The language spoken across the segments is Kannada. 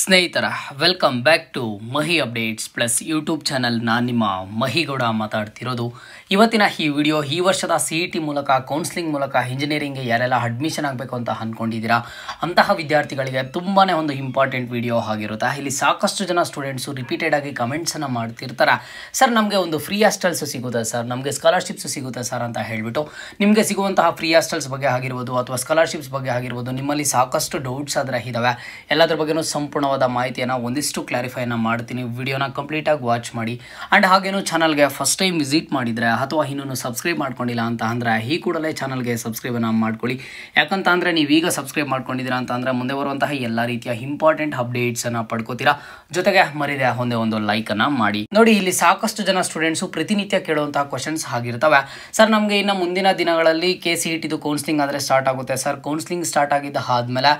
ಸ್ನೇಹಿತರ welcome back to Mahi updates plus YouTube channel. ನಾನು ನಿಮ್ಮ ಮಹಿಗೌಡ ಮಾತಾಡ್ತಿರೋದು. ಇವತ್ತಿನ ಈ ವಿಡಿಯೋ ಈ ವರ್ಷದ CET ಮೂಲಕ ಕೌನ್ಸಿಲಿಂಗ್ ಮೂಲಕ ಇಂಜಿನಿಯರಿಂಗ್ಗೆ ಯಾರೆಲ್ಲ ಅಡ್ಮಿಷನ್ ಆಗಬೇಕು ಅಂತ ಅಂದ್ಕೊಂಡಿದ್ದೀರಾ ಅಂತಹ ವಿದ್ಯಾರ್ಥಿಗಳಿಗೆ ತುಂಬಾ ಒಂದು ಇಂಪಾರ್ಟೆಂಟ್ ವಿಡಿಯೋ ಆಗಿರುತ್ತೆ. ಇಲ್ಲಿ ಸಾಕಷ್ಟು ಜನ ಸ್ಟೂಡೆಂಟ್ಸು ರಿಪೀಟೆಡ್ ಆಗಿ ಕಮೆಂಟ್ಸನ್ನು ಮಾಡ್ತಿರ್ತಾರೆ, ಸರ್ ನಮಗೆ ಒಂದು ಫ್ರೀ ಹಾಸ್ಟೆಲ್ಸು ಸಿಗುತ್ತೆ ಸರ್, ನಮಗೆ ಸ್ಕಾಲರ್ಶಿಪ್ಸು ಸಿಗುತ್ತೆ ಸರ್ ಅಂತ ಹೇಳಿಬಿಟ್ಟು. ನಿಮಗೆ ಸಿಗುವಂತಹ ಫ್ರೀ ಹಾಸ್ಟೆಲ್ಸ್ ಬಗ್ಗೆ ಆಗಿರ್ಬೋದು ಅಥವಾ ಸ್ಕಾಲರ್ಶಿಪ್ಸ್ ಬಗ್ಗೆ ಆಗಿರ್ಬೋದು ನಿಮ್ಮಲ್ಲಿ ಸಾಕಷ್ಟು ಡೌಟ್ಸ್ ಆದರೆ ಇದ್ದಾವೆ. ಎಲ್ಲದ್ರ ಬಗ್ಗೆನೂ ಸಂಪೂರ್ಣವಾದ ಮಾಹಿತಿಯನ್ನು ಒಂದಿಷ್ಟು ಕ್ಲಾರಿಫೈನ ಮಾಡ್ತೀನಿ. ವಿಡಿಯೋನ ಕಂಪ್ಲೀಟಾಗಿ ವಾಚ್ ಮಾಡಿ. ಆ್ಯಂಡ್ ಹಾಗೇನು ಚಾನಲ್ಗೆ ಫಸ್ಟ್ ಟೈಮ್ ವಿಸಿಟ್ ಮಾಡಿದರೆ ಅಥವಾ ಇನ್ನೂ ಸಬ್ಸ್ಕ್ರೈಬ್ ಮಾಡ್ಕೊಂಡಿಲ್ಲ ಅಂತ ಅಂದರೆ ಈ ಕೂಡಲೇ ಚಾನಲ್ಗೆ ಸಬ್ಸ್ಕ್ರೈಬನ್ನು ಮಾಡ್ಕೊಳ್ಳಿ. ಯಾಕಂತ ಅಂದರೆ ನೀವೀಗ ಸಬ್ಸ್ಕ್ರೈಬ್ ಮಾಡ್ಕೊಂಡಿದ್ದೀರಾ ಅಂತ ಅಂದರೆ ಮುಂದೆ ಬರುವಂತಹ ಎಲ್ಲ ರೀತಿಯ ಇಂಪಾರ್ಟೆಂಟ್ ಅಪ್ಡೇಟ್ಸನ್ನು ಪಡ್ಕೋತೀರಾ. ಜೊತೆಗೆ ಮರಿದೆ ಒಂದೇ ಒಂದು ಲೈಕನ್ನು ಮಾಡಿ. ನೋಡಿ, ಇಲ್ಲಿ ಸಾಕಷ್ಟು ಜನ ಸ್ಟೂಡೆಂಟ್ಸು ಪ್ರತಿನಿತ್ಯ ಕೇಳುವಂತಹ ಕ್ವಶನ್ಸ್ ಆಗಿರ್ತವೆ. ಸರ್ ನಮಗೆ ಇನ್ನು ಮುಂದಿನ ದಿನಗಳಲ್ಲಿ CETದು ಕೌನ್ಸಿಲಿಂಗ್ ಆದರೆ ಸ್ಟಾರ್ಟ್ ಆಗುತ್ತೆ ಸರ್, ಕೌನ್ಸಿಲಿಂಗ್ ಸ್ಟಾರ್ಟ್ ಆಗಿದ್ದ ಆದಮೇಲೆ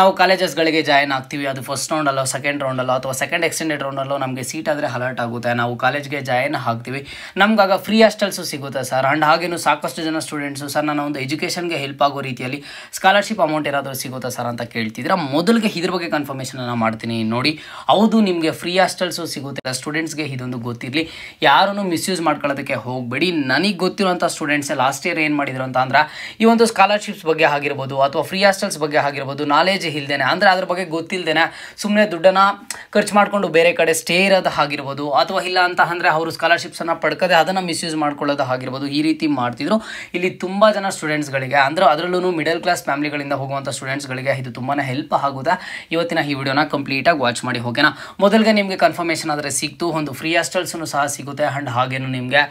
ನಾವು ಕಾಲೇಜಸ್ಗಳಿಗೆ ಜಾಯ್ನ್ ಆಗ್ತೀವಿ, ಅದು ಫಸ್ಟ್ ರೌಂಡಲ್ಲೋ ಸೆಕೆಂಡ್ ರೌಂಡಲ್ಲೋ ಅಥವಾ ಸೆಕೆಂಡ್ ಎಕ್ಸ್ಟೆಂಡೆಡ್ ರೌಂಡಲ್ಲೋ ನಮಗೆ ಸೀಟ್ ಆದರೆ ಅಲರ್ಟ್ ಆಗುತ್ತೆ, ನಾವು ಕಾಲೇಜ್ಗೆ ಜಾಯ್ನ್ ಆಗ್ತೀವಿ, ನಮಗಾಗ ಫ್ರೀ ಹಾಸ್ಟೆಲ್ಸು ಸಿಗುತ್ತೆ ಸರ್. ಆ್ಯಂಡ್ ಹಾಗೇನು ಸಾಕಷ್ಟು ಜನ ಸ್ಟೂಡೆಂಟ್ಸು ಸರ್ ನನ್ನ ಒಂದು ಎಜುಕೇಷನ್ಗೆ ಹೆಲ್ಪ್ ಆಗೋ ರೀತಿಯಲ್ಲಿ ಸ್ಕಾಲರ್ಶಿಪ್ ಅಮೌಂಟ್ ಏನಾದರೂ ಸಿಗುತ್ತಾ ಸರ್ ಅಂತ ಕೇಳ್ತಿದ್ರೆ ಮೊದಲಿಗೆ ಇದ್ರ ಬಗ್ಗೆ ಕನ್ಫರ್ಮೇಷನನ್ನು ಮಾಡ್ತೀನಿ. ನೋಡಿ, ಹೌದು ನಿಮಗೆ ಫ್ರೀ ಹಾಸ್ಟೆಲ್ಸು ಸಿಗುತ್ತೆ. ಸ್ಟೂಡೆಂಟ್ಸ್ಗೆ ಇದೊಂದು ಗೊತ್ತಿರಲಿ, ಯಾರೂ ಮಿಸ್ಯೂಸ್ ಮಾಡ್ಕೊಳ್ಳೋದಕ್ಕೆ ಹೋಗಬೇಡಿ. ನನಗೆ ಗೊತ್ತಿರೋಂಥ ಸ್ಟೂಡೆಂಟ್ಸೇ ಲಾಸ್ಟ್ ಇಯರ್ ಏನು ಮಾಡಿದ್ರು ಅಂತ ಅಂದ್ರೆ ಈ ಒಂದು ಸ್ಕಾಲರ್ಶಿಪ್ಸ್ ಬಗ್ಗೆ ಆಗಿರ್ಬೋದು ಅಥವಾ ಫ್ರೀ ಹಾಸ್ಟೆಲ್ಸ್ ಬಗ್ಗೆ ಆಗಿರ್ಬೋದು ನಾಲೆಜ್ ಇಲ್ದೇನೆ ಅಂದರೆ ಅದ್ರ ಬಗ್ಗೆ ಗೊತ್ತಿಲ್ಲದೇನೆ ಸುಮ್ಮನೆ ದುಡ್ಡನ್ನು ಖರ್ಚು ಮಾಡಿಕೊಂಡು ಬೇರೆ ಕಡೆ ಸ್ಟೇ ಇರೋದು ಆಗಿರ್ಬೋದು ಅಥವಾ ಇಲ್ಲ ಅಂತ ಅಂದರೆ ಅವರು ಸ್ಕಾಲರ್ಶಿಪ್ಸನ್ನು ಪಡ್ಕದೆ ಅದನ್ನು ಮಿಸ್ಯೂಸ್ ಮಾಡ್ಕೊಳ್ಳೋದು ಆಗಿರ್ಬೋದು, ಈ ರೀತಿ ಮಾಡ್ತಿದ್ರು. ಇಲ್ಲಿ ತುಂಬ ಜನ ಸ್ಟೂಡೆಂಟ್ಸ್ಗಳಿಗೆ ಅಂದರೆ ಅದರಲ್ಲೂ ಮಿಡಲ್ ಕ್ಲಾಸ್ ಫ್ಯಾಮಿಲಿಗಳಿಂದ ಹೋಗುವಂಥ ಸ್ಟೂಡೆಂಟ್ಸ್ಗಳಿಗೆ ಇದು ತುಂಬಾ ಹೆಲ್ಪ್ ಆಗುತ್ತೆ. ಇವತ್ತಿನ ಈ ವಿಡಿಯೋನ ಕಂಪ್ಲೀಟಾಗಿ ವಾಚ್ ಮಾಡಿ ಹೋಗೋಣ. ಮೊದಲಿಗೆ ನಿಮಗೆ ಕನ್ಫರ್ಮೇಷನ್ ಆದರೆ ಸಿಕ್ತು, ಒಂದು ಫ್ರೀ ಹಾಸ್ಟೆಲ್ಸನ್ನು ಸಹ ಸಿಗುತ್ತೆ ಆ್ಯಂಡ್ ಹಾಗೇನು ನಿಮಗೆ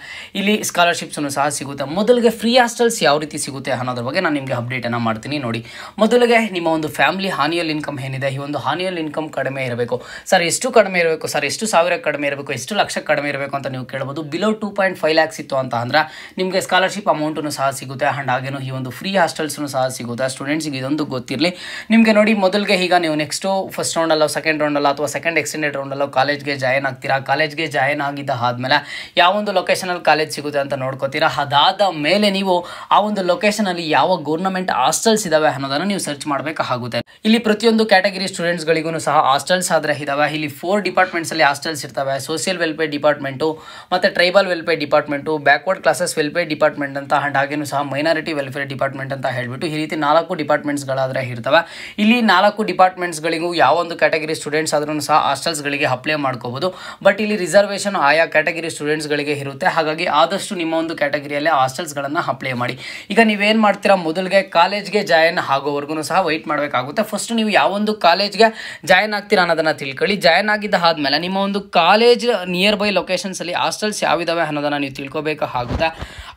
ಇಲ್ಲಿ ಸ್ಕಾಲರ್ಶಿಪ್ಸನ್ನು ಸಹ ಸಿಗುತ್ತೆ. ಮೊದಲಿಗೆ ಫ್ರೀ ಹಾಸ್ಟೆಲ್ಸ್ ಯಾವ ರೀತಿ ಸಿಗುತ್ತೆ ಅನ್ನೋದ್ರ ಬಗ್ಗೆ ನಾನು ನಿಮಗೆ ಅಪ್ಡೇಟನ್ನು ಮಾಡ್ತೀನಿ. ನೋಡಿ, ಮೊದಲಿಗೆ ನಿಮ್ಮ ಒಂದು ಫ್ಯಾಮಿಲಿ ಆನ್ಯುವಲ್ ಇನ್ಕಮ್ ಏನಿದೆ, ಈ ಒಂದು ಆನ್ಯುವಲ್ ಇನ್ಕಮ್ ಕಡಿಮೆ ಇರಬೇಕು ಸರ್. ಎಷ್ಟು ಕಡಿಮೆ ಇರಬೇಕು ಸರ್, ಎಷ್ಟು ಸಾವಿರ ಕಡಿಮೆ ಇರಬೇಕು, ಎಷ್ಟು ಲಕ್ಷ ಕಡಿಮೆ ಇರಬೇಕು ಅಂತ ನೀವು ಕೇಳ್ಬೋದು. ಬಿಲೋ 2.5 lakhs ಇತ್ತು ಅಂತ ಅಂದ್ರೆ ನಿಮಗೆ ಸ್ಕಾಲರ್ಶಿಪ್ ಅಮೌಂಟನ್ನು ಸಹ ಸಿಗುತ್ತೆ ಆ್ಯಂಡ್ ಹಾಗೇನು ಈ ಒಂದು ಫ್ರೀ ಹಾಸ್ಟೆಲ್ಸ್ನು ಸಹ ಸಿಗುತ್ತೆ. ಸ್ಟೂಡೆಂಟ್ಸ್ಗೆ ಇದೊಂದು ಗೊತ್ತಿರಲಿ. ನಿಮಗೆ ನೋಡಿ, ಮೊದಲಿಗೆ ಈಗ ನೀವು ನೆಕ್ಸ್ಟು ಫಸ್ಟ್ ರೌಂಡಲ್ಲೋ ಸೆಕೆಂಡ್ ರೌಂಡಲ್ಲೋ ಅಥವಾ ಸೆಕೆಂಡ್ ಎಕ್ಸ್ಟೆಂಡೆಡ್ ರೌಂಡಲ್ಲೋ ಕಾಲೇಜ್ಗೆ ಜಾಯ್ನ್ ಆಗ್ತೀರಾ. ಕಾಲೇಜ್ಗೆ ಜಾಯ್ನ್ ಆಗಿದ್ದ ಆದಮೇಲೆ ಯಾವೊಂದು ಲೊಕೇಶನಲ್ಲಿ ಕಾಲೇಜ್ ಸಿಗುತ್ತೆ ಅಂತ ನೋಡ್ಕೋತೀರಾ. ಅದಾದ ಮೇಲೆ ನೀವು ಆ ಒಂದು ಲೊಕೇಶನಲ್ಲಿ ಯಾವ ಗೌರ್ನಮೆಂಟ್ ಹಾಸ್ಟೆಲ್ಸ್ ಇದಾವೆ ಅನ್ನೋದನ್ನು ನೀವು ಸರ್ಚ್ ಮಾಡಬೇಕಾಗುತ್ತೆ. ಇಲ್ಲಿ ಪ್ರತಿಯೊಂದು ಕ್ಯಾಟಗರಿ ಸ್ಟೂಡೆಂಟ್ಸ್ಗಳಿಗೂ ಸಹ ಹಾಸ್ಟೆಲ್ಸ್ ಆದರೆ ಇದಾವೆ. ಇಲ್ಲಿ 4 ಡಿಪಾರ್ಟ್ಮೆಂಟ್ಸಲ್ಲಿ ಹಾಸ್ಟೆಲ್ಸ್ ಇರ್ತವೆ. ಸೋಷಿಯಲ್ ವೆಲ್ಫೇರ್ ಡಿಪಾರ್ಟ್ಮೆಂಟು ಮತ್ತು tribal welfare department, backward classes welfare department ಅಂತ ಆ್ಯಂಡ್ ಹಾಗೇನು ಸಹ ಮೈನಾರಿಟಿ ವೆಲ್ಫೇರ್ ಡಿಪಾರ್ಟ್ಮೆಂಟ್ ಅಂತ ಹೇಳಿಬಿಟ್ಟು ಈ ರೀತಿ 4 ಡಿಪಾರ್ಟ್ಮೆಂಟ್ಸ್ಗಳಾದರೆ ಇರ್ತವೆ. ಇಲ್ಲಿ 4 ಡಿಪಾರ್ಟ್ಮೆಂಟ್ಸ್ಗಳಿಗೂ ಯಾವೊಂದು ಕ್ಯಾಟಗರಿ ಸ್ಟೂಡೆಂಟ್ಸ್ ಆದ್ರೂ ಸಹ ಹಾಸ್ಟೆಲ್ಸ್ಗಳಿಗೆ ಅಪ್ಲೈ ಮಾಡ್ಕೋಬೋದು. ಬಟ್ ಇಲ್ಲಿ ರಿಸರ್ವೇಷನ್ ಆಯಾ ಕ್ಯಾಟಗರಿ ಸ್ಟೂಡೆಂಟ್ಸ್ಗಳಿಗೆ ಇರುತ್ತೆ. ಹಾಗಾಗಿ ಆದಷ್ಟು ನಿಮ್ಮ ಒಂದು ಕ್ಯಾಟಗರಿಯಲ್ಲೇ ಹಾಸ್ಟೆಲ್ಸ್ಗಳನ್ನು ಅಪ್ಲೈ ಮಾಡಿ. ಈಗ ನೀವೇನು ಮಾಡ್ತೀರಾ, ಮೊದಲಿಗೆ ಕಾಲೇಜ್ಗೆ ಜಾಯ್ನ್ ಆಗೋವರೆಗೂ ಸಹ ವೆಯ್ಟ್ ಮಾಡಬೇಕಾಗುತ್ತೆ. ಫಸ್ಟ್ ನೀವು ಯಾವೊಂದು ಕಾಲೇಜ್ಗೆ ಜಾಯ್ನ್ ಆಗ್ತೀರಾ ಅನ್ನೋದನ್ನು ತಿಳ್ಕೊಳ್ಳಿ. ಜಾಯ್ನ್ ಆಗಿದ್ದ ಆದಮೇಲೆ ನಿಮ್ಮ ಒಂದು ಕಾಲೇಜ್ ನಿಯರ್ ಬೈ ಲೊಕೇಶನ್ಸಲ್ಲಿ ಹಾಸ್ಟೆಲ್ಸ್ ಯಾವಿದಾವೆ ಅನ್ನೋದನ್ನು ನೀವು ತಿಳ್ಕೊಬೇಕಾಗುತ್ತೆ.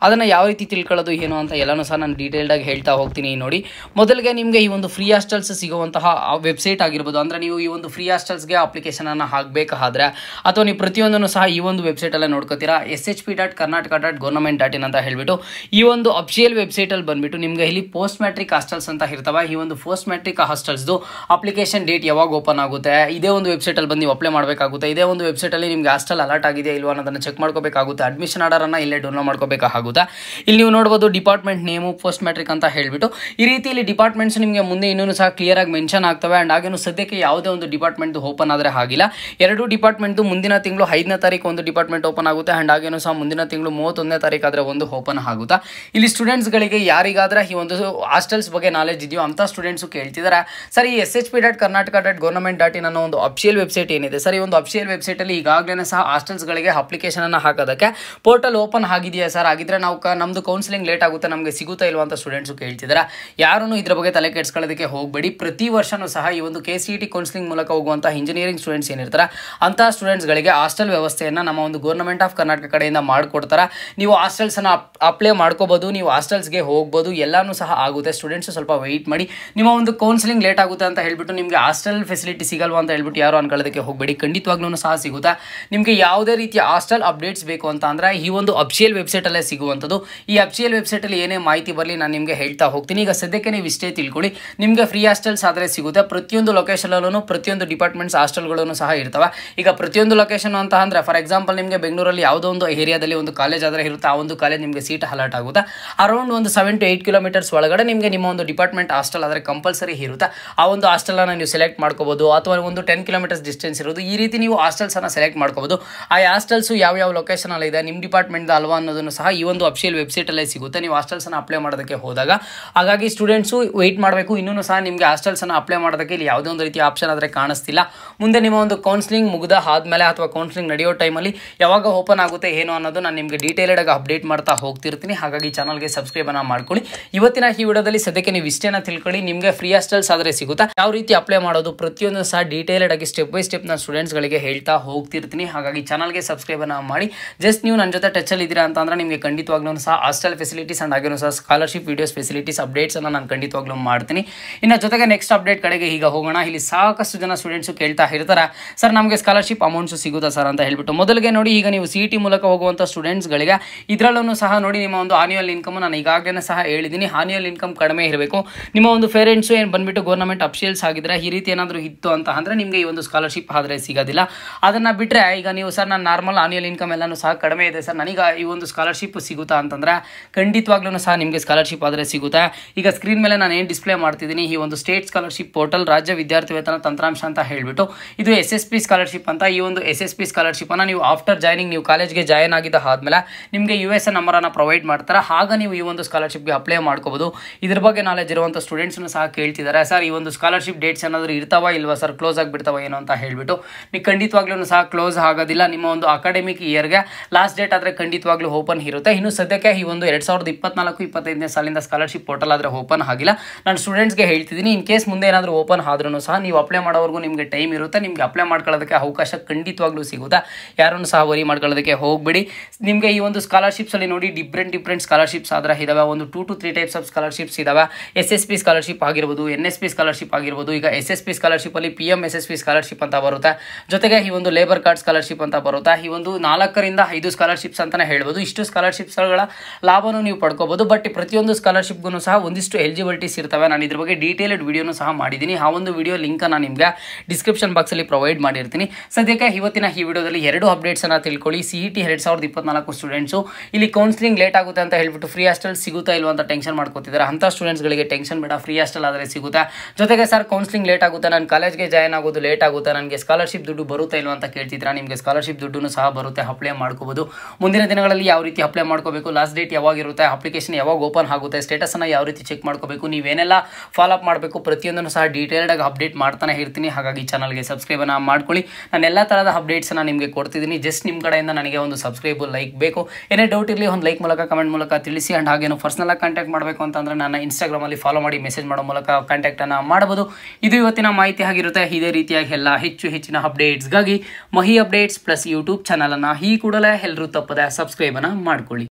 ಅದನ್ನು ಯಾವ ರೀತಿ ತಿಳ್ಕೊಳ್ಳೋದು ಏನು ಅಂತ ಎಲ್ಲನೂ ಸಹ ನಾನು ಡೀಟೇಲ್ಡಾಗಿ ಹೇಳ್ತಾ ಹೋಗ್ತೀನಿ. ನೋಡಿ, ಮೊದಲಿಗೆ ನಿಮಗೆ ಈ ಒಂದು ಫ್ರೀ ಹಾಸ್ಟೆಲ್ಸ್ ಸಿಗುವಂತಹ ವೆಬ್ಸೈಟ್ ಆಗಿರ್ಬೋದು, ಅಂದರೆ ನೀವು ಈ ಒಂದು ಫ್ರೀ ಹಾಸ್ಟೆಲ್ಸ್ಗೆ ಅಪ್ಲಿಕೇಶನನ್ನು ಹಾಕಬೇಕಾದ್ರೆ ಅಥವಾ ನೀವು ಪ್ರತಿಯೊಂದನ್ನು ಸಹ ಈ ಒಂದು ವೆಬ್ಸೈಟಲ್ಲೇ ನೋಡ್ಕೋತೀರಾ. shp.karnataka.government.in ಅಂತ ಹೇಳಿಬಿಟ್ಟು ಈ ಒಂದು ಅಫಿಷಿಯಲ್ ವೆಬ್ಸೈಟಲ್ಲಿ ಬಂದುಬಿಟ್ಟು ನಿಮಗೆ ಇಲ್ಲಿ ಪೋಸ್ಟ್ ಮ್ಯಾಟ್ರಿಕ್ ಹಾಸ್ಟೆಲ್ಸ್ ಅಂತ ಇರ್ತವೆ. ಈ ಒಂದು ಪೋಸ್ಟ್ ಮ್ಯಾಟ್ರಿಕ್ ಹಾಸ್ಟೆಲ್ಸ್ದು ಅಪ್ಲಿಕೇಶನ್ ಡೇಟ್ ಯಾವಾಗ ಓಪನ್ ಆಗುತ್ತೆ, ಇದೇ ಒಂದು ವೆಬ್ಸೈಟಲ್ಲಿ ಬಂದು ನೀವು ಅಪ್ಲೈ ಮಾಡಬೇಕಾಗುತ್ತೆ. ಇದೇ ಒಂದು ವೆಬ್ಸೈಟಲ್ಲಿ ನಿಮಗೆ ಹಾಸ್ಟೆಲ್ ಅಲರ್ಟ್ ಆಗಿದೆ ಇಲ್ವೋ ಅನ್ನೋದನ್ನು ಚೆಕ್ ಮಾಡ್ಕೋಬೇಕಾಗುತ್ತೆ. ಅಡ್ಮಿಷನ್ ಆರ್ಡರನ್ನು ಇಲ್ಲೇ ಡೌನ್ಲೋಡ್ ಮಾಡ್ಕೋಬೇಕಾಗುತ್ತೆ. ಇಲ್ಲಿ ನೀವು ನೋಡ್ಬೋದು ಡಿಪಾರ್ಟ್ಮೆಂಟ್ ನೇಮು ಪೋಸ್ಟ್ ಮ್ಯಾಟ್ರಿಕ್ ಅಂತ ಹೇಳಿಬಿಟ್ಟು ಈ ರೀತಿ ಇಲ್ಲಿ ಡಿಪಾರ್ಟ್ಮೆಂಟ್ಸ್ ನಿಮಗೆ ಮುಂದೆ ಇನ್ನೂ ಸಹ ಕ್ಲಿಯರಾಗಿ ಮೆನ್ಷನ್ ಆಗ್ತವೆ. ಆ್ಯಂಡ್ ಹಾಗೇನು ಸದ್ಯಕ್ಕೆ ಯಾವುದೇ ಒಂದು ಡಿಪಾರ್ಟ್ಮೆಂಟ್ ಓಪನ್ ಆದರೆ ಆಗಿಲ್ಲ. 2 ಡಿಪಾರ್ಟ್ಮೆಂಟ್ದು ಮುಂದಿನ ತಿಂಗಳು 5ನೇ ತಾರೀಕು ಒಂದು ಡಿಪಾರ್ಟ್ಮೆಂಟ್ ಓಪನ್ ಆಗುತ್ತೆ ಆ್ಯಂಡ್ ಹಾಗೇನು ಸಹ ಮುಂದಿನ ತಿಂಗಳು 31ನೇ ತಾರೀಕು ಆದರೆ ಒಂದು ಓಪನ್ ಆಗುತ್ತೆ. ಇಲ್ಲಿ ಸ್ಟೂಡೆಂಟ್ಸ್ಗಳಿಗೆ ಯಾರಿಗಾದ್ರೆ ಈ ಒಂದು ಹಾಸ್ಟೆಲ್ಸ್ ಬಗ್ಗೆ ನಾಲೆಜ್ ಇದೆಯೋ ಅಂಥ ಸ್ಟೂಡೆಂಟ್ಸು ಕೇಳ್ತಿದ್ದಾರೆ, ಸರ್ ಈ shp.karnataka.government.in ಅನ್ನೋ ಒಂದು ಅಫಿಷಿಯಲ್ ವೆಬ್ಸೈಟ್ ಏನಿದೆ ಸರ್, ಈ ಒಂದು ಅಫಿಷಿಯಲ್ ವೆಬ್ಸೈಟಲ್ಲಿ ಈಗಾಗಲೇ ಸಹ ಹಾಸ್ಟೆಲ್ಸ್ಗಳಿಗೆ ಅಪ್ಲಿಕೇಶನನ್ನು ಹಾಕೋದಕ್ಕೆ ಪೋರ್ಟಲ್ ಓಪನ್ ಆಗಿದೆಯಾ ಸರ್, ಆಗಿದ್ರೆ ನಾವು ನಮ್ಮದು ಕೌನ್ಸಿಲಿಂಗ್ ಲೇಟ್ ಆಗುತ್ತೆ, ನಮಗೆ ಸಿಗುತ್ತಾ ಇಲ್ವಾ ಅಂತ ಸ್ಟೂಡೆಂಟ್ಸು ಕೇಳ್ತಿದ್ದಾರೆ. ಯಾರೂ ಇದ್ರ ಬಗ್ಗೆ ತಲೆ ಕೆಡಿಸ್ಕೊಳ್ಳೋದಕ್ಕೆ ಹೋಗಬೇಡಿ. ಪ್ರತಿ ವರ್ಷವೂ ಸಹ ಈ ಒಂದು CET ಕೌನ್ಸಿಲಿಂಗ್ ಮೂಲಕ ಹೋಗುವಂಥ ಇಂಜಿನಿಯರಿಂಗ್ ಸ್ಟೂಡೆಂಟ್ಸ್ ಏನಿರ್ತಾರೆ ಅಂಥ ಸ್ಟೂಡೆಂಟ್ಸ್ಗಳಿಗೆ ಹಾಸ್ಟೆಲ್ ವ್ಯವಸ್ಥೆಯನ್ನು ನಮ್ಮ ಒಂದು ಗೌರ್ಮೆಂಟ್ ಆಫ್ ಕರ್ನಾಟಕ ಕಡೆಯಿಂದ ಮಾಡಿಕೊಡ್ತಾರೆ. ನೀವು ಹಾಸ್ಟೆಲ್ಸನ್ನು ಅಪ್ಲೈ ಮಾಡ್ಕೋಬೋದು, ನೀವು ಹಾಸ್ಟೆಲ್ಸ್ಗೆ ಹೋಗ್ಬೋದು, ಎಲ್ಲನೂ ಸಹ ಆಗುತ್ತೆ. ಸ್ಟೂಡೆಂಟ್ಸು ಸ್ವಲ್ಪ ವೆಯ್ಟ್ ಮಾಡಿ. ನಿಮ್ಮ ಒಂದು ಕೌನ್ಸಿಲಿಂಗ್ ಲೇಟ್ ಆಗುತ್ತೆ ಅಂತ ಹೇಳ್ಬಿಟ್ಟು ನಿಮಗೆ ಹಾಸ್ಟೆಲ್ ಫೆಸಿಲಿಟಿ ಸಿಗಲ್ವಾ ಅಂತ ಹೇಳ್ಬಿಟ್ಟು ಯಾರು ಅನ್ಕೊಳ್ಳೋದಕ್ಕೆ ಹೋಗಬೇಡಿ. ಖಂಡಿತವಾಗ್ಲೂ ಸಹ ಸಿಗುತ್ತೆ. ನಿಮಗೆ ಯಾವುದೇ ರೀತಿಯ ಹಾಸ್ಟೆಲ್ ಅಪ್ಡೇಟ್ಸ್ ಬೇಕು ಅಂತ ಅಂದರೆ ಈ ಒಂದು ಅಫಿಷಿಯಲ್ ವೆಬ್ಸೈಟಲ್ಲೇ ಸಿಗುವಂಥ ಸಿಗುವಂಥದ್ದು. ಈ ಅಫಿಷಿಯಲ್ ವೆಬ್ಸೈಟಲ್ಲಿ ಏನೇ ಮಾಹಿತಿ ಬರಲಿ ನಾನು ನಿಮಗೆ ಹೇಳ್ತಾ ಹೋಗ್ತೀನಿ. ಈಗ ಸದ್ಯಕ್ಕೆ ನೀವು ಇಷ್ಟೇ ತಿಳ್ಕೊಳ್ಳಿ, ನಿಮಗೆ ಫ್ರೀ ಹಾಸ್ಟೆಲ್ಸ್ ಆದರೆ ಸಿಗುತ್ತೆ. ಪ್ರತಿಯೊಂದು ಲೊಕೇಶನಲ್ಲೂ ಪ್ರತಿಯೊಂದು ಡಿಪಾರ್ಟ್ಮೆಂಟ್ಸ್ ಹಾಸ್ಟೆಲ್ಗಳನ್ನು ಸಹ ಇರ್ತವೆ. ಈಗ ಪ್ರತಿಯೊಂದು ಲೊಕೇಶನ್ ಅಂತ ಅಂದರೆ ಫಾರ್ ಎಕ್ಸಾಂಪಲ್ ನಿಮಗೆ ಬೆಂಗಳೂರಲ್ಲಿ ಯಾವುದೋ ಒಂದು ಏರಿಯಾದಲ್ಲಿ ಒಂದು ಕಾಲೇಜ್ ಆದರೆ ಇರುತ್ತೆ, ಆ ಒಂದು ಕಾಲೇಜ್ ನಿಮಗೆ ಸೀಟ್ ಅಲಾಟ್ ಆಗುತ್ತೆ. ಅರೌಂಡ್ ಒಂದು 7 to 8 ಕಿಲೋಮೀಟರ್ಸ್ ಒಳಗಡೆ ನಿಮಗೆ ನಿಮ್ಮ ಒಂದು ಡಿಪಾರ್ಟ್ಮೆಂಟ್ ಹಾಸ್ಟೆಲ್ ಆದರೆ ಕಂಪಲ್ಸರಿ ಇರುತ್ತೆ. ಆ ಒಂದು ಹಾಸ್ಟೆಲನ್ನು ನೀವು ಸೆಲೆಕ್ಟ್ ಮಾಡ್ಕೋಬೋದು. ಅಥವಾ ಒಂದು 10 ಕಿಲೋಮೀಟರ್ಸ್ ಡಿಸ್ಟೆನ್ಸ್ ಇರೋದು, ಈ ರೀತಿ ನೀವು ಹಾಸ್ಟೆಲ್ಸನ್ನು ಸೆಲೆಕ್ಟ್ ಮಾಡ್ಕೋಬೋದು. ಆ ಹಾಸ್ಟೆಲ್ಸು ಯಾವ ಲೊಕೇಶನಲ್ಲಿ ಇದೆ, ನಿಮ್ಮ ಡಿಪಾರ್ಟ್ಮೆಂಟ್ ಅಲ್ವಾ ಅನ್ನೋದನ್ನು ಸಹ ಈ ಒಂದು ಅಫಿಷಿಯಲ್ ವೆಬ್ಸೈಟಲ್ಲೇ ಸಿಗುತ್ತೆ ನೀವು ಹಾಸ್ಟೆಲ್ಸನ್ನು ಅಪ್ಲೈ ಮಾಡೋದಕ್ಕೆ ಹೋದಾಗ. ಹಾಗಾಗಿ ಸ್ಟೂಡೆಂಟ್ಸು ವೆಯ್ಟ್ ಮಾಡಬೇಕು. ಇನ್ನೂ ಸಹ ನಿಮಗೆ ಹಾಸ್ಟೆಲ್ಸನ್ನು ಅಪ್ಲೈ ಮಾಡೋದಕ್ಕೆ ಇಲ್ಲಿ ಯಾವುದೇ ಒಂದು ರೀತಿಯ ಆಪ್ಷನ್ ಆದರೆ ಕಾಣಿಸ್ತಿಲ್ಲ. ಮುಂದೆ ನಿಮ್ಮ ಒಂದು ಕೌನ್ಸಿಲಿಂಗ್ ಮುಗಿದ ಆದಮೇಲೆ ಅಥವಾ ಕೌನ್ಸಿಲಿಂಗ್ ನಡೆಯೋ ಟೈಮಲ್ಲಿ ಯಾವಾಗ ಓಪನ್ ಆಗುತ್ತೆ ಏನು ಅನ್ನೋದು ನಾನು ನಿಮಗೆ ಡೀಟೇಲ್ಡ್ ಆಗಿ ಅಪ್ಡೇಟ್ ಮಾಡ್ತಾ ಹೋಗ್ತಿರ್ತೀನಿ. ಹಾಗಾಗಿ ಚಾನಲ್ಗೆ ಸಬ್ಸ್ಕ್ರೈಬ್ ಅನ್ನು ಮಾಡ್ಕೊಳ್ಳಿ. ಇವತ್ತಿನ ಈ ವಿಡಿಯೋದಲ್ಲಿ ಸದ್ಯಕ್ಕೆ ನೀವು ಇಷ್ಟೇನ ತಿಳ್ಕೊಳ್ಳಿ, ನಿಮಗೆ ಫ್ರೀ ಹಾಸ್ಟೆಲ್ಸ್ ಆದರೆ ಸಿಗುತ್ತಾ, ಯಾವ ರೀತಿ ಅಪ್ಲೈ ಮಾಡೋದು, ಪ್ರತಿಯೊಂದು ಸಹ ಡೀಟೇಲ್ಡ್ ಆಗಿ ಸ್ಟೆಪ್ ಬೈ ಸ್ಟೆಪ್ ನಾನು ಸ್ಟೂಡೆಂಟ್ಸ್ಗಳಿಗೆ ಹೇಳ್ತಾ ಹೋಗ್ತಿರ್ತೀನಿ. ಹಾಗಾಗಿ ಚಾನಲ್ಗೆ ಸಬ್ಸ್ಕ್ರೈಬ್ ಅನ್ನು ಮಾಡಿ. ಜಸ್ಟ್ ನೀವು ನನ್ನ ಜೊತೆ ಟಚಲ್ಲಿ ಇದ್ದೀರಾ ಅಂತಂದ್ರೆ ನಿಮಗೆ ಖಂಡಿತವಾಗ್ಲೂ ಸಹ ಹಾಸ್ಟೆಲ್ ಫೆಸಿಲಿಟೀಸ್ ಅಂಡ್ ಹಾಗೇನೂ ಸಹ ಸ್ಕಾಲರ್ಶಿಪ್ ವೀಡಿಯೋಸ್ ಫೆಸಿಲಿಟೀಸ್ ಅಪ್ಡೇಟ್ಸ್ ಅನ್ನು ನಾನು ಖಂಡಿತವಾಗ್ಲೂ ಮಾಡ್ತೀನಿ. ಇನ್ನು ಜೊತೆಗೆ ನೆಕ್ಸ್ಟ್ ಅಪ್ಡೇಟ್ ಕಡೆಗೆ ಈಗ ಹೋಗೋಣ. ಇಲ್ಲಿ ಸಾಕಷ್ಟು ಜನ ಸ್ಟೂಡೆಂಟ್ಸು ಕೇಳ್ತಾ ಇರ್ತಾರೆ, ಸರ್ ನಮಗೆ ಸ್ಕಾಲರ್ಶಿಪ್ ಅಮೌಂಟ್ಸು ಸಿಗುತ್ತಾ ಸರ್ ಅಂತ ಹೇಳ್ಬಿಟ್ಟು. ಮೊದಲಿಗೆ ನೋಡಿ, ಈಗ ನೀವು CET ಮೂಲಕ ಹೋಗುವಂಥ ಸ್ಟೂಡೆಂಟ್ಸ್ಗಳಿಗೆ ಇದರಲ್ಲೂ ಸಹ ನೋಡಿ ನಿಮ್ಮ ಒಂದು ಆನ್ಯುವಲ್ ಇನ್ಕಮ್ ನಾನು ಈಗಾಗಲೇ ಸಹ ಹೇಳಿದ್ದೀನಿ, ಆನ್ಯುವಲ್ ಇನ್ಕಮ್ ಕಡಿಮೆ ಇರಬೇಕು. ನಿಮ್ಮ ಒಂದು ಪೇರೆಂಟ್ಸು ಏನು ಬಂದುಬಿಟ್ಟು ಗೌರ್ಮೆಂಟ್ ಅಫಿಷಿಯಲ್ಸ್ ಆಗಿದ್ರೆ ಈ ರೀತಿ ಏನಾದರೂ ಇತ್ತು ಅಂತ ಅಂದರೆ ನಿಮಗೆ ಈ ಒಂದು ಸ್ಕಾಲರ್ಶಿಪ್ ಆದರೆ ಸಿಗೋದಿಲ್ಲ. ಅದನ್ನು ಬಿಟ್ಟರೆ ಈಗ ನೀವು ಸರ್ ನಾನು ನಾರ್ಮಲ್ ಆನ್ಯುವಲ್ ಇನ್ಕಮ್ ಎಲ್ಲನೂ ಸಹ ಕಡಿಮೆ ಇದೆ ಸರ್, ನನಗೆ ಈ ಒಂದು ಸ್ಕಾಲರ್ಶಿಪ್ ಸಿಗುತ್ತಾ ಅಂತಂದರೆ ಖಂಡಿತವಾಗ್ಲೂ ಸಹ ನಿಮಗೆ ಸ್ಕಾಲರ್ಶಿಪ್ ಆದರೆ ಸಿಗುತ್ತೆ. ಈಗ ಸ್ಕ್ರೀನ್ ಮೇಲೆ ನಾನು ಏನು ಡಿಸ್ಪ್ಲೇ ಮಾಡ್ತಿದ್ದೀನಿ, ಈ ಒಂದು ಸ್ಟೇಟ್ ಸ್ಕಾಲರ್ಶಿಪ್ ಪೋರ್ಟಲ್ ರಾಜ್ಯ ವಿದ್ಯಾರ್ಥಿ ವೇತನ ತಂತ್ರಾಂಶ ಅಂತ ಹೇಳಿಬಿಟ್ಟು ಇದು SSP ಸ್ಕಾಲರ್ಶಿಪ್ ಅಂತ. ಈ ಒಂದು SSP ಸ್ಕಾಲರ್ಶಿಪ್ಪನ್ನು ನೀವು ಆಫ್ಟರ್ ಜಾಯ್ನಿಂಗ್ ನೀವು ಕಾಲೇಜ್ಗೆ ಜಾಯ್ನ್ ಆಗಿದ್ದ ಆದಮೇಲೆ ನಿಮಗೆ USN ನಂಬರನ್ನು ಪ್ರೊವೈಡ್ ಮಾಡ್ತಾರೆ. ಆಗ ನೀವು ಈ ಒಂದು ಸ್ಕಾಲರ್ಶಿಪ್ಗೆ ಅಪ್ಲೈ ಮಾಡ್ಕೋಬೋದು. ಇದ್ರ ಬಗ್ಗೆ ನಾಲೆಜ್ ಇರುವಂಥ ಸ್ಟೂಡೆಂಟ್ಸ್ನು ಸಹ ಕೇಳ್ತಿದ್ದಾರೆ, ಸರ್ ಈ ಒಂದು ಸ್ಕಾಲರ್ಶಿಪ್ ಡೇಟ್ಸ್ ಏನಾದರೂ ಇರ್ತಾವ ಇಲ್ವಾ ಸರ್, ಕ್ಲೋಸ್ ಆಗಿಬಿಡ್ತಾವ ಏನು ಅಂತ ಹೇಳಿಬಿಟ್ಟು. ನೀವು ಖಂಡಿತವಾಗ್ಲೂ ಸಹ ಕ್ಲೋಸ್ ಆಗೋದಿಲ್ಲ. ನಿಮ್ಮ ಒಂದು ಅಕಾಡೆಮಿಕ್ ಇಯರ್ಗೆ ಲಾಸ್ಟ್ ಡೇಟ್ ಆದರೆ ಖಂಡಿತವಾಗ್ಲೂ ಓಪನ್ ಇರುತ್ತೆ. ಇನ್ನು ಸದ್ಯಕ್ಕೆ ಈ ಒಂದು 2024-25ನೇ ಸಾಲಿಂದ ಸ್ಕಾಲರ್ಶಿಪ್ ಪೋರ್ಟಲ್ ಆದರೆ ಓಪನ್ ಆಗಿಲ್ಲ. ನಾನು ಸ್ಟೂಡೆಂಟ್ಸ್ಗೆ ಹೇಳ್ತಿದ್ದೀನಿ, ಇನ್ ಕೇಸ್ ಮುಂದೆ ಏನಾದರೂ ಓಪನ್ ಆದ್ರೂ ಸಹ ನೀವು ಅಪ್ಲೈ ಮಾಡೋವರೆಗೂ ನಿಮಗೆ ಟೈಮ್ ಇರುತ್ತೆ. ನಿಮಗೆ ಅಪ್ಲೈ ಮಾಡ್ಕೊಳ್ಳೋದಕ್ಕೆ ಅವಕಾಶ ಖಂಡಿತವಾಗ್ಲೂ ಸಿಗುತ್ತೆ. ಯಾರನ್ನು ಸಹ ವರಿ ಮಾಡ್ಕೊಳ್ಳೋದಕ್ಕೆ ಹೋಗಬೇಡಿ. ನಿಮಗೆ ಈ ಒಂದು ಸ್ಕಾಲರ್ಶಿಪ್ಸಲ್ಲಿ ನೋಡಿ ಡಿಫ್ರೆಂಟ್ ಸ್ಕಾಲರ್ಶಿಪ್ಸ್ ಆದರೆ ಇದಾವೆ. ಒಂದು 2 to 3 ಟೈಪ್ಸ್ ಆಫ್ ಸ್ಕಾಲರ್ಶಿಪ್ಸ್ ಇದಾವೆ. SSP ಸ್ಕಾಲರ್ಶಿಪ್ ಆಗಿರ್ಬೋದು, NSP ಸ್ಕಾಲರ್ಶಿಪ್ ಆಗಿರ್ಬೋದು. ಈಗ SSP ಸ್ಕಾಲರ್ಶಿಪ್ಪಲ್ಲಿ PM SSP ಸ್ಕಾಲರ್ಶಿಪ್ ಅಂತ ಬರುತ್ತೆ. ಜೊತೆಗೆ ಈ ಒಂದು ಲೇಬರ್ ಕಾರ್ಡ್ ಸ್ಕಾಲರ್ಶಿಪ್ ಅಂತ ಬರುತ್ತೆ. ಈ ಒಂದು 4 ರಿಂದ 5 ಸ್ಕಾಲರ್ಶಿಪ್ಸ್ ಅಂತಲೇ ಹೇಳ್ಬೋದು. ಇಷ್ಟು ಸ್ಕಾಲರ್ಶಿಪ್ಸ್ಗಳ ಲಾಭನೂ ನೀವು ಪಡ್ಕೋಬೋದು. ಬಟ್ ಪ್ರತಿಯೊಂದು ಸ್ಕಾಲರ್ಶಿಪ್ಗೂ ಸಹ ಒಂದಿಷ್ಟು ಎಲಿಜಿಬಿಲಿಟೀಸ್ ಇರ್ತವೆ. ನಾನು ಇದ್ರ ಬಗ್ಗೆ ಡೀಟೇಲ್ಡ್ ವಿಡಿಯೋನು ಸಹ ಮಾಡಿದ್ದೀನಿ. ಆ ಒಂದು ವಿಡಿಯೋ ಲಿಂಕ್ ನಾನು ನಿಮಗೆ ಡಿಸ್ಕ್ರಿಪ್ಷನ್ ಬಾಕ್ಸಲ್ಲಿ ಪ್ರೊವೈಡ್ ಮಾಡಿರ್ತೀನಿ. ಸದ್ಯಕ್ಕೆ ಇವತ್ತಿನ ಈ ವಿಡಿಯೋದಲ್ಲಿ 2 ಅಪ್ಡೇಟ್ಸನ್ನು ತಿಳ್ಕೊಳ್ಳಿ. CET 2024 ಸ್ಟೂಡೆಂಟ್ಸು ಇಲ್ಲಿ ಕೌನ್ಸಿಲಿಂಗ್ ಲೇಟ್ ಆಗುತ್ತೆ ಅಂತ ಹೇಳ್ಬಿಟ್ಟು ಫ್ರೀ ಹಾಸ್ಟೆಲ್ ಸಿಗುತ್ತಾ ಇಲ್ವಾ ಅಂತ ಟೆನ್ಷನ್ ಮಾಡ್ಕೋತಿದ್ದಾರೆ. ಅಂಥ ಸ್ಟೂಡೆಂಟ್ಸ್ಗಳಿಗೆ ಟೆನ್ಷನ್ ಬೇಡ, ಫ್ರೀ ಹಾಸ್ಟೆಲ್ ಆದರೆ ಸಿಗುತ್ತೆ. ಜೊತೆಗೆ ಸರ್ ಕೌನ್ಸಿಲಿಂಗ್ ಲೇಟ್ ಆಗುತ್ತೆ, ನಾನು ಕಾಲೇಜ್ಗೆ ಜಾಯ್ನ್ ಆಗೋದು ಲೇಟ್ ಆಗುತ್ತೆ, ನನಗೆ ಸ್ಕಾಲರ್ಶಿಪ್ ದುಡ್ಡು ಬರುತ್ತಾ ಇಲ್ವಾ ಅಂತ ಕೇಳ್ತಿದ್ದೀರಾ. ನಿಮಗೆ ಸ್ಕಾಲರ್ಶಿಪ್ ದುಡ್ಡು ಸಹ ಬರುತ್ತೆ, ಅಪ್ಲೈ ಮಾಡ್ಕೋಬೋದು. ಮುಂದಿನ ದಿನಗಳಲ್ಲಿ ಯಾವ ರೀತಿ ಅಪ್ಲೈ ಮಾಡ್ಕೋಬೇಕು, ಲಾಸ್ಟ್ ಡೇಟ್ ಯಾವಾಗಿರುತ್ತೆ, ಅಪ್ಲಿಕೇಶನ್ ಯಾವಾಗ ಓಪನ್ ಆಗುತ್ತೆ, ಸ್ಟೇಟಸನ್ನು ಯಾವ ರೀತಿ ಚೆಕ್ ಮಾಡ್ಕೋಬೇಕು, ನೀವೇನೆಲ್ಲ ಫಾಲೋ ಅಪ್ ಮಾಡಬೇಕು, ಪ್ರತಿಯೊಂದನ್ನು ಸಹ ಡೀಟೇಲ್ಡಾಗಿ ಅಪ್ಡೇಟ್ ಮಾಡ್ತಾನೆ ಇರ್ತೀನಿ. ಹಾಗಾಗಿ ಚಾನಲ್ಗೆ ಸಬ್ಸ್ಕ್ರೈಬನ್ನು ಮಾಡ್ಕೊಳ್ಳಿ. ನಾನು ಎಲ್ಲ ಥರದ ಅಪ್ಡೇಟ್ಸನ್ನು ನಿಮಗೆ ಕೊಡ್ತಿದ್ದೀನಿ. ಜಸ್ಟ್ ನಿಮ್ಮ ಕಡೆಯಿಂದ ನನಗೆ ಒಂದು ಸಬ್ಸ್ಕ್ರೈಬ್ ಲೈಕ್ ಬೇಕು. ಏನೇ ಡೌಟ್ ಇರಲಿ ಒಂದು ಲೈಕ್ ಮೂಲಕ ಕಮೆಂಟ್ ಮೂಲಕ ತಿಳಿಸಿ. ಆ್ಯಂಡ್ ಹಾಗೇನು ಪರ್ಸನಲಾಗಿ ಕಾಂಟ್ಯಾಕ್ಟ್ ಮಾಡಬೇಕು ಅಂತಂದರೆ ನನ್ನ ಇನ್ಸ್ಟಾಗ್ರಾಮಲ್ಲಿ ಫಾಲೋ ಮಾಡಿ ಮೆಸೇಜ್ ಮಾಡೋ ಮೂಲಕ ಕಾಂಟ್ಯಾಕ್ಟನ್ನು ಮಾಡಬಹುದು. ಇದು ಇವತ್ತಿನ ಮಾಹಿತಿ ಆಗಿರುತ್ತೆ. ಇದೇ ರೀತಿಯಾಗಿ ಎಲ್ಲ ಹೆಚ್ಚಿನ ಅಪ್ಡೇಟ್ಸ್ಗಾಗಿ ಮಹಿ ಅಪ್ಡೇಟ್ಸ್ ಪ್ಲಸ್ ಯೂಟ್ಯೂಬ್ ಚಾನಲನ್ನು ಈ ಕೂಡಲೇ ಎಲ್ಲರೂ ತಪ್ಪದೆ ಸಬ್ಸ್ಕ್ರೈಬನ್ನು ಮಾಡ್ಕೊಳ್ಳಿ.